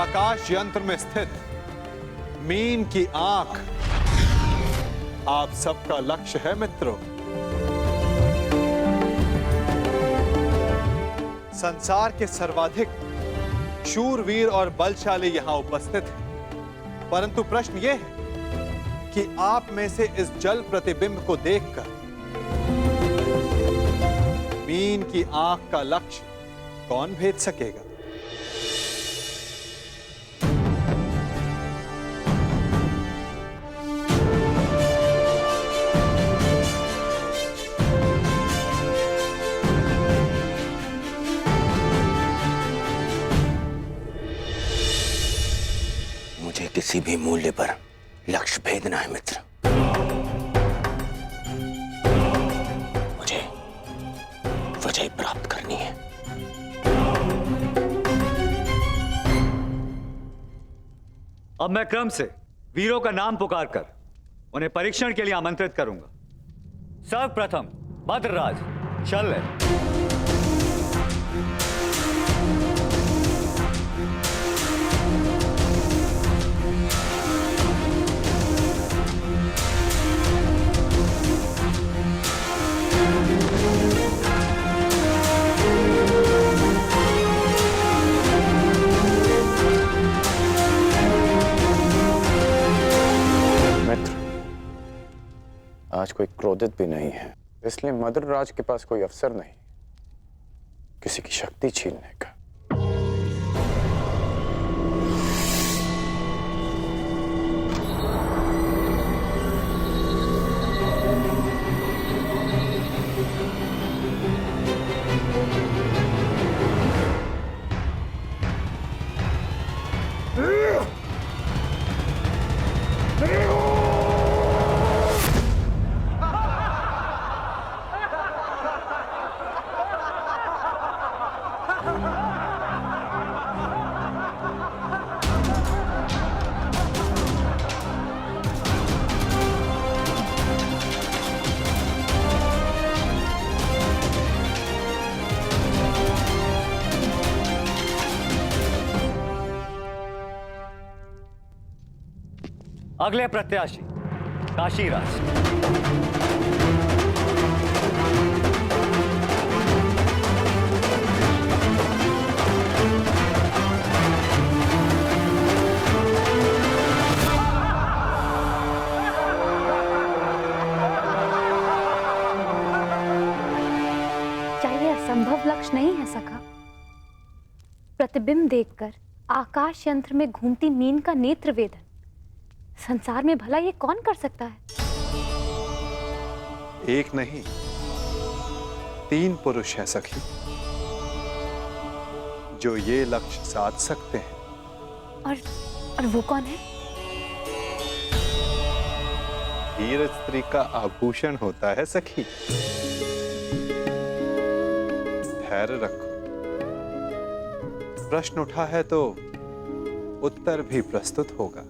आकाश यंत्र में स्थित मीन की आंख आप सबका लक्ष्य है मित्रों। संसार के सर्वाधिक शूरवीर और बलशाली यहां उपस्थित हैं, परंतु प्रश्न यह है कि आप में से इस जल प्रतिबिंब को देखकर मीन की आंख का लक्ष्य कौन भेद सकेगा? मुझे किसी भी मूल्य पर लक्ष्य भेदना है मित्र। मुझे विजय प्राप्त करनी है। अब मैं क्रम से वीरों का नाम पुकारकर उन्हें परीक्षण के लिए आमंत्रित करूंगा। सर्वप्रथम भद्रराज शल्य। आज कोई क्रोधित भी नहीं है, इसलिए मद्रराज के पास कोई अवसर नहीं किसी की शक्ति छीनने का। अगले प्रत्याशी काशीराज। क्या यह असंभव लक्ष्य नहीं है सखा? प्रतिबिंब देखकर आकाश यंत्र में घूमती मीन का नेत्र वेदन संसार में भला ये कौन कर सकता है? एक नहीं 3 पुरुष हैं सखी, जो ये लक्ष्य साध सकते हैं। और वो कौन है? वीर स्त्री का आभूषण होता है सखी। धैर्य रखो, प्रश्न उठा है तो उत्तर भी प्रस्तुत होगा।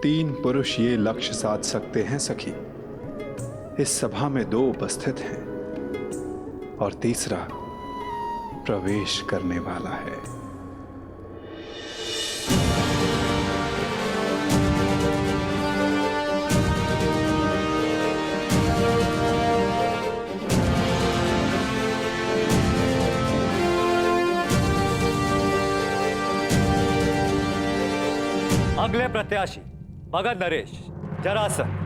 3 पुरुष ये लक्ष्य साध सकते हैं सखी। इस सभा में 2 उपस्थित हैं और तीसरा प्रवेश करने वाला है। अगले प्रत्याशी भगत नरेश जरासंध।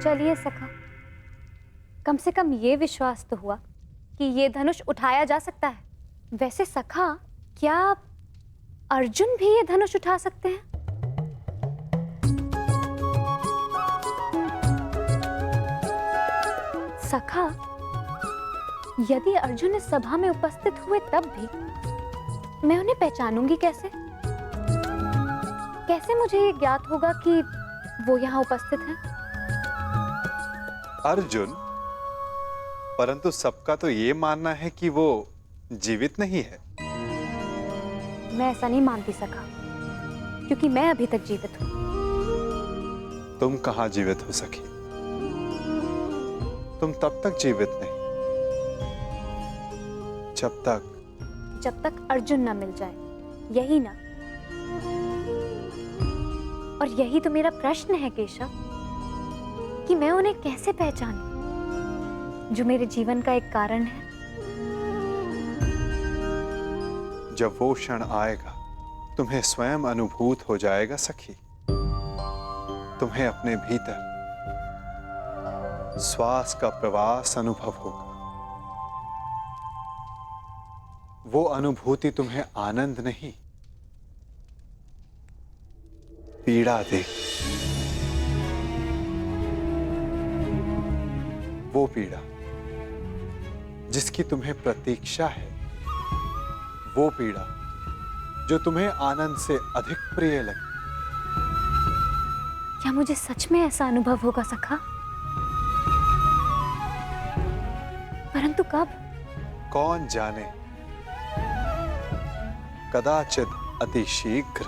चलिए सखा, कम से कम ये विश्वास तो हुआ कि ये धनुष उठाया जा सकता है। वैसे सखा, क्या अर्जुन भी ये धनुष उठा सकते हैं? सखा, यदि अर्जुन इस सभा में उपस्थित हुए तब भी मैं उन्हें पहचानूंगी कैसे? कैसे मुझे ये ज्ञात होगा कि वो यहाँ उपस्थित हैं? अर्जुन, परंतु सबका तो ये मानना है कि वो जीवित नहीं है। मैं ऐसा नहीं मानती सखा, क्योंकि मैं अभी तक जीवित हूं। तुम कहां जीवित हो सखी? तुम तब तक जीवित नहीं जब तक अर्जुन ना मिल जाए, यही ना? और यही तो मेरा प्रश्न है केशव, कि मैं उन्हें कैसे पहचानूं, जो मेरे जीवन का एक कारण है। जब वो क्षण आएगा, तुम्हें स्वयं अनुभूत हो जाएगा सखी। तुम्हें अपने भीतर श्वास का प्रवास अनुभव होगा। वो अनुभूति तुम्हें आनंद नहीं, पीड़ा देगी। वो पीड़ा जिसकी तुम्हें प्रतीक्षा है, वो पीड़ा जो तुम्हें आनंद से अधिक प्रिय लगे। क्या मुझे सच में ऐसा अनुभव होगा सखा? परंतु कब? कौन जाने, कदाचित अति शीघ्र।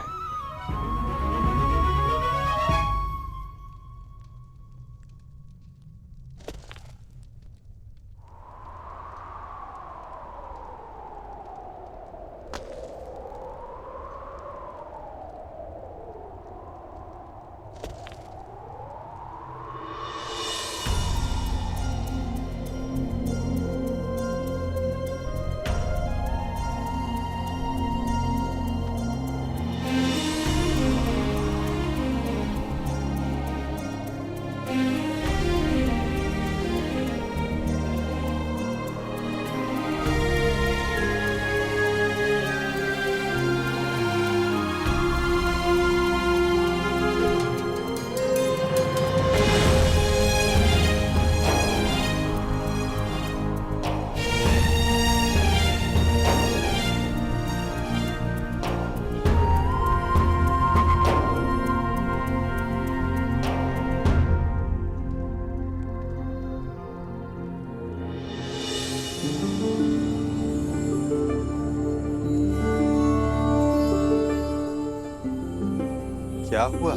क्या हुआ?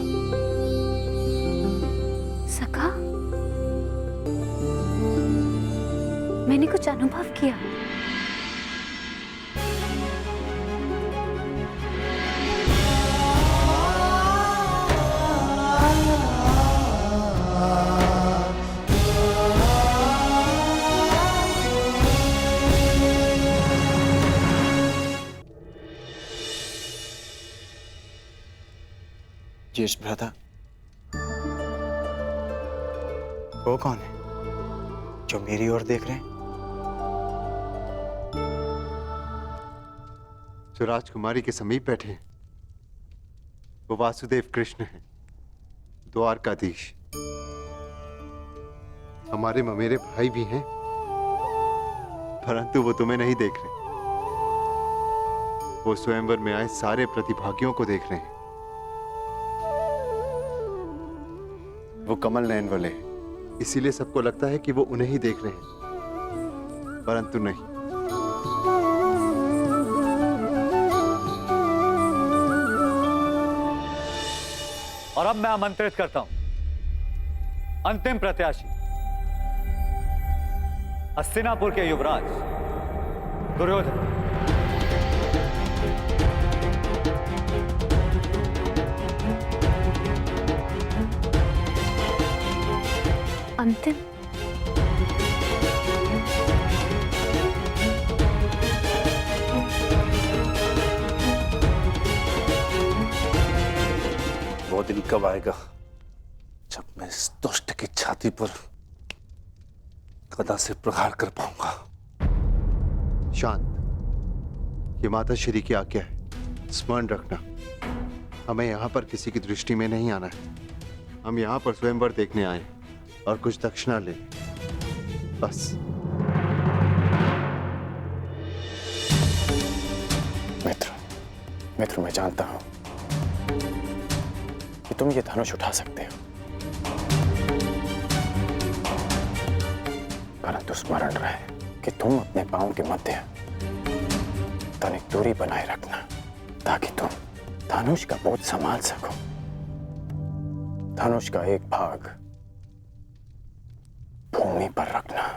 सखा, मैंने कुछ अनुभव किया। यश भ्राता, वो कौन है जो मेरी ओर देख रहे हैं? जो राजकुमारी के समीप बैठे हैं, वो वासुदेव कृष्ण हैं, द्वारकाधीश। हमारे ममेरे भाई भी हैं, परंतु वो तुम्हें नहीं देख रहे। वो स्वयंवर में आए सारे प्रतिभागियों को देख रहे हैं। वो कमल नयन वाले हैं, इसीलिए सबको लगता है कि वो उन्हें ही देख रहे हैं, परंतु नहीं। और अब मैं आमंत्रित करता हूं अंतिम प्रत्याशी, हस्तिनापुर के युवराज दुर्योधन। अंतिम? वो दिन कब आएगा जब मैं इस दुष्ट की छाती पर गदा से प्रहार कर पाऊंगा। शांत, ये माता श्री की आज्ञा है, स्मरण रखना। हमें यहाँ पर किसी की दृष्टि में नहीं आना है। हम यहाँ पर स्वयंवर देखने आए और कुछ दक्षिणा लेने, बस। मित्र, मैं जानता हूं कि तुम ये धनुष उठा सकते हो, परंतु स्मरण रहे कि तुम अपने पांव के मध्य तनिक दूरी बनाए रखना, ताकि तुम धनुष का बोझ संभाल सको। धनुष का एक भाग भूमि पर रखना,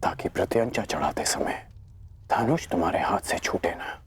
ताकि प्रत्यंचा चढ़ाते समय धनुष तुम्हारे हाथ से छूटे ना।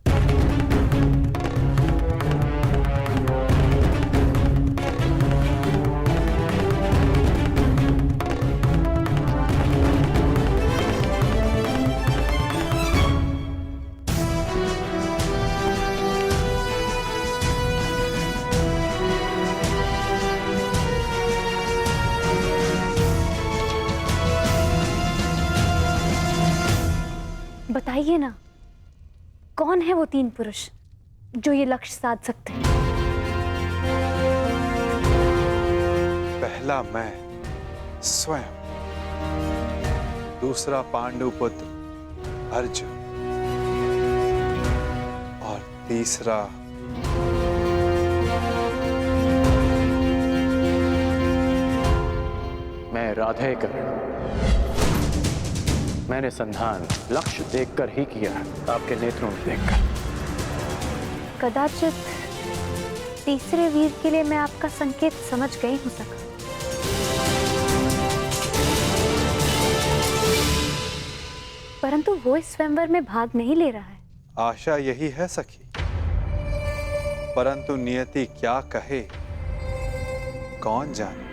बताइए ना, कौन है वो 3 पुरुष जो ये लक्ष्य साध सकते हैं? पहला मैं स्वयं, दूसरा पांडु पुत्र अर्जुन और तीसरा मैं राधेकर। मैंने संधान लक्ष्य देखकर ही किया, आपके नेत्रों में देखकर। कदाचित तीसरे वीर के लिए मैं आपका संकेत समझ गई हूं सखा। परंतु वो इस स्वयंवर में भाग नहीं ले रहा है। आशा यही है सखी, परंतु नियति क्या कहे कौन जाने।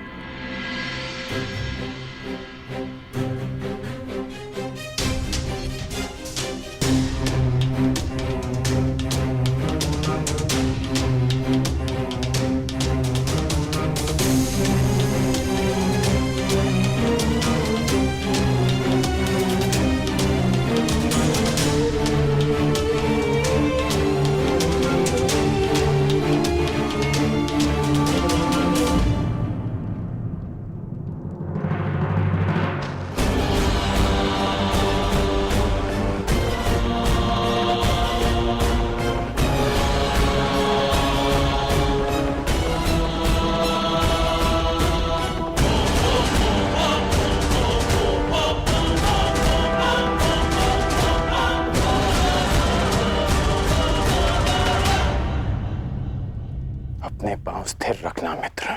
अपने पांव स्थिर रखना मित्र।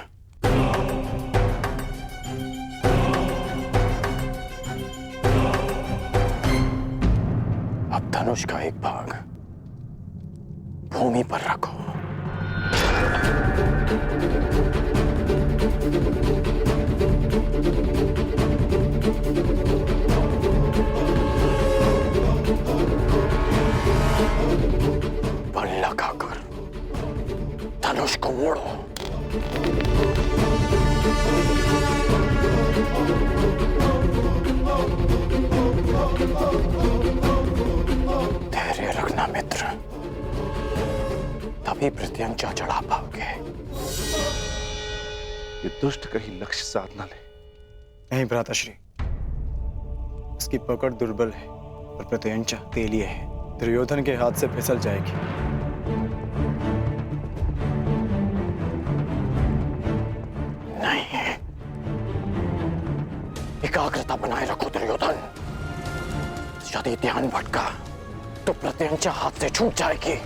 अब धनुष का एक भाग भूमि पर रखो। बल लगाकर धनुष को मोड़ो। धैर्य रखना मित्र, तभी प्रत्यंचा चढ़ा पाओगे। ये दुष्ट कहीं लक्ष्य साध न ले। नहीं भ्राताश्री, इसकी पकड़ दुर्बल है और प्रत्यंचा तेलीय है। दुर्योधन के हाथ से फिसल जाएगी। नहीं, एकाग्रता बनाए रखो दुर्योधन। यदि ध्यान भटका तो प्रत्यंचा हाथ से छूट जाएगी।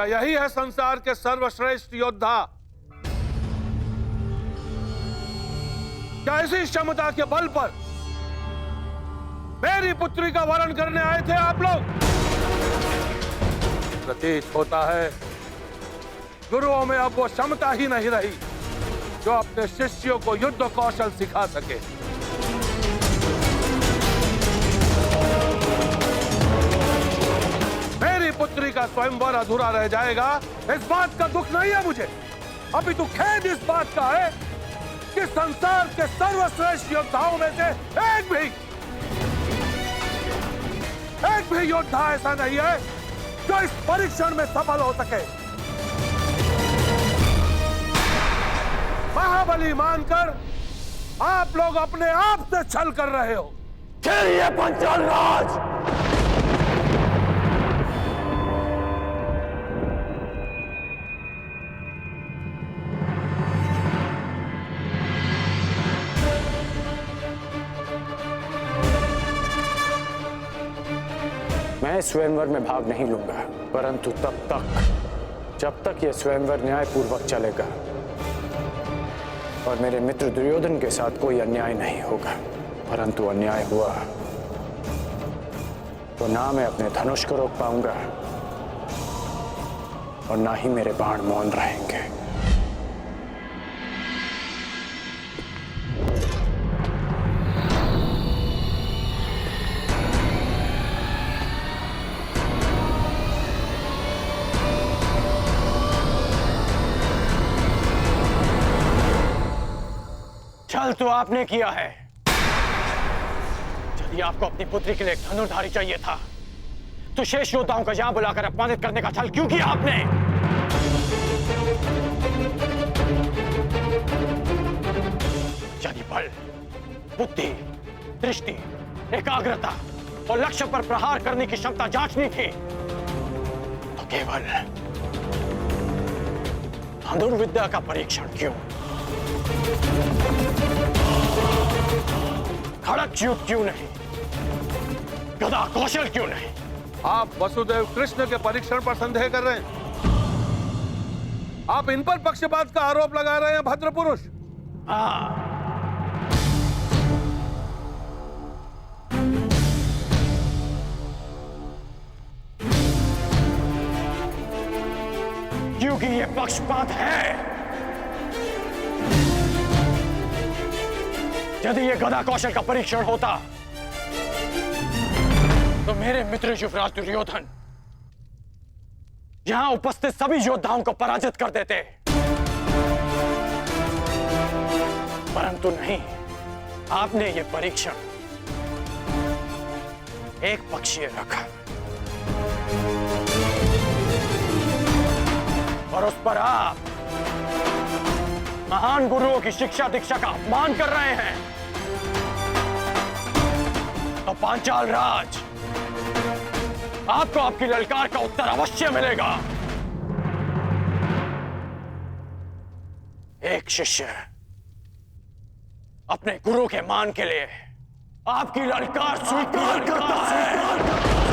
यही है संसार के सर्वश्रेष्ठ योद्धा? क्या इसी क्षमता के बल पर मेरी पुत्री का वरण करने आए थे आप लोग? प्रतीत होता है गुरुओं में अब वो क्षमता ही नहीं रही जो अपने शिष्यों को युद्ध कौशल सिखा सके। मेरी पुत्री का स्वयंवर अधूरा रह जाएगा, इस बात का दुख नहीं है मुझे, अभी तो खेद इस बात का है कि संसार के सर्वश्रेष्ठ योद्धाओं में से एक भी योद्धा ऐसा नहीं है जो इस परीक्षण में सफल हो सके। महाबली मानकर आप लोग अपने आप से छल कर रहे हो। चलिए पंचाल राज। मैं स्वयंवर में भाग नहीं लूंगा, परंतु जब तक यह स्वयंवर न्यायपूर्वक चलेगा और मेरे मित्र दुर्योधन के साथ कोई अन्याय नहीं होगा। परंतु अन्याय हुआ तो ना मैं अपने धनुष को रोक पाऊंगा और ना ही मेरे बाण मौन रहेंगे। छल तो आपने किया है। यदि आपको अपनी पुत्री के लिए एक धनुर्धारी चाहिए था तो शेष योद्धाओं को यहां बुलाकर अपमानित करने का छल क्यों किया आपने? यदि बल, बुद्धि, दृष्टि, एकाग्रता और लक्ष्य पर प्रहार करने की क्षमता जांचनी थी तो केवल धनुर्विद्या का परीक्षण क्यों? खड़क युद्ध क्यों नहीं? गदा कौशल क्यों नहीं? आप वसुदेव कृष्ण के परीक्षण पर संदेह कर रहे हैं। आप इन पर पक्षपात का आरोप लगा रहे हैं भद्र पुरुष। हाँ, क्योंकि ये पक्षपात है। यदि ये गदा कौशल का परीक्षण होता तो मेरे मित्र युवराज दुर्योधन यहां उपस्थित सभी योद्धाओं को पराजित कर देते, परंतु नहीं, आपने ये परीक्षण एक पक्षीय रखा और उस पर आप महान गुरुओं की शिक्षा दीक्षा का अपमान कर रहे हैं। तो पांचाल राज, आपको आपकी ललकार का उत्तर अवश्य मिलेगा। एक शिष्य अपने गुरु के मान के लिए आपकी ललकार स्वीकार करता है।